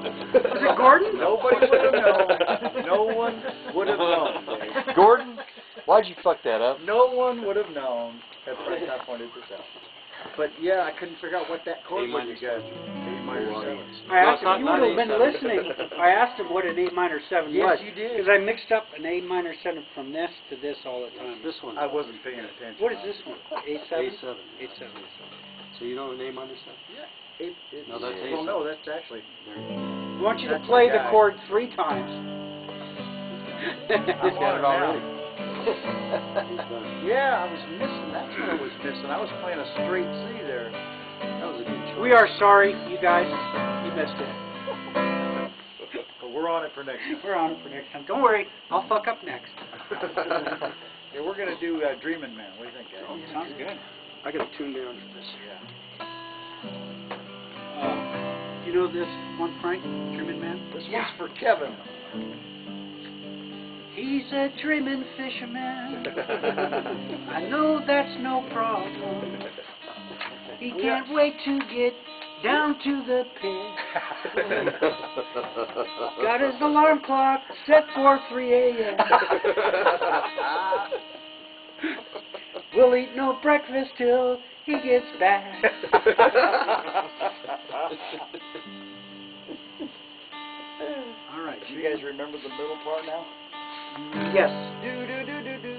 Was it Gordon? Nobody would have known. No one would have known, Dave. Gordon, why'd you fuck that up? No one would have known at the first I pointed this out. But yeah, I couldn't figure out what that chord was you got. A minor 7. I asked him, you would have been listening. I asked him what an A minor 7 was. Yes, you did. Because I mixed up an A minor 7 from this to this all the time. This one. I wasn't paying attention. What is this one? A7? A7. A7. So you know an A minor 7? Yeah. No, that's A7. Well, no, that's actually. I want you to That's play the the guy. chord 3 times. I'm on it already. He's done. Yeah, I was missing. That's what I was missing. I was playing a straight C there. That was a good choice. We are sorry, you guys. You missed it. But we're on it for next time. We're on it for next time. Don't worry, I'll fuck up next. Yeah, we're going to do Dreamin' Man. What do you think, guys? Oh, sounds good. I got to tune down for this. Yeah. You know this one, Frank? Dreamin' Man? This one's for Kevin. He's a dreamin' fisherman. I know that's no problem. He can't wait to get down to the pit. Got his alarm clock set for 3 a.m. We'll eat no breakfast till he gets back. All right. Do you guys remember the middle part now? Yes. Do do do do do.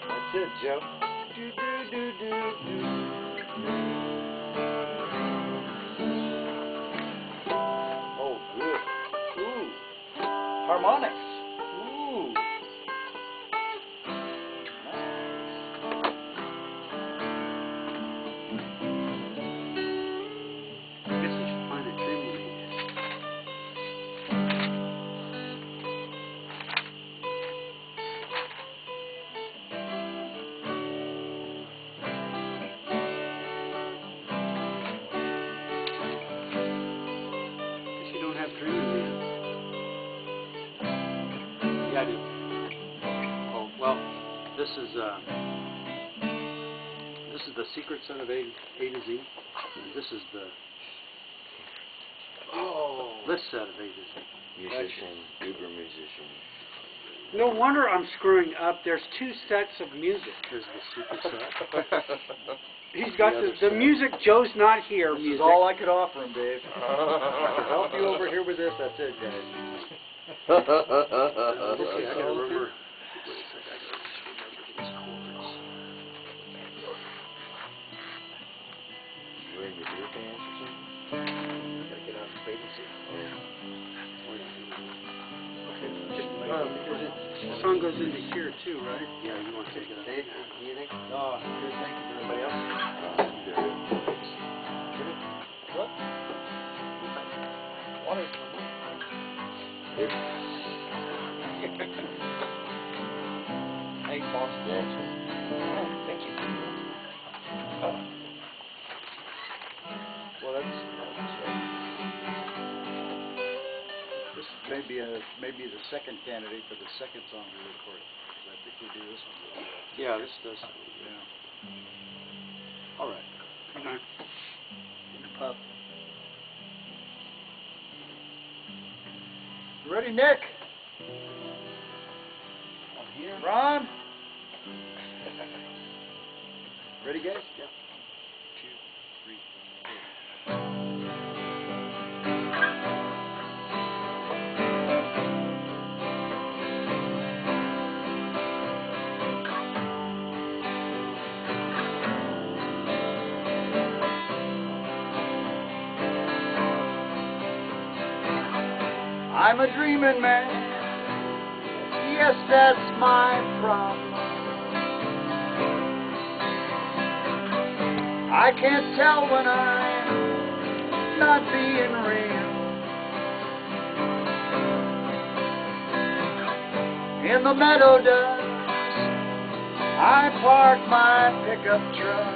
That's it, Joe. Do do do do do. Oh, good. Ooh. Harmonics. Ooh. I guess you should find a dream man. Guess you don't have dreaming man. Yeah, I do. Oh, well, this is the secret set of A to Z. And this is the this set of A to Z. Musician, uber musician. No wonder I'm screwing up. There's 2 sets of music. Here's the secret set. He's got The the, other the set. music Joe's not here This is music. all I could offer him, Dave. I can help you over here with this. That's it, guys. Let's see, I gotta remember. Wait a sec, I gotta just remember these chords. You in your beer pants or something? Gotta get out of space and see. The song goes into here too, right? Yeah, you want to take it out. Dave, anything? Oh, good. Thank you. Anybody else? What? Water. Hey, boss. Thank you. Well, that's right. This may be the second candidate for the second song we recorded. I think we do this one. Yeah, this does. Yeah. All right. Okay. In the pub. You ready, Nick? I'm here. Ron? Ready, guys? Yeah. 2, 3, 4. I'm a dreaming man. Yes, that's my problem. I can't tell when I'm not being real. In the meadow dust, I park my pickup truck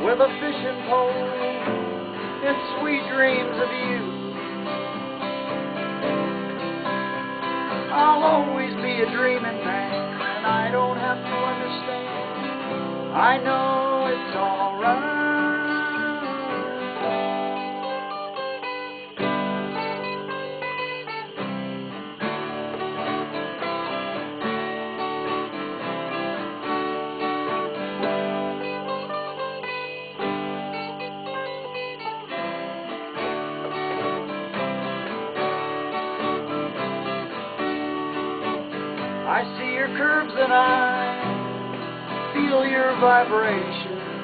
with a fishing pole and sweet dreams of you. I'll always be a dreaming man, and I don't have to understand. I know it's alright. I see your curves and I feel your vibration.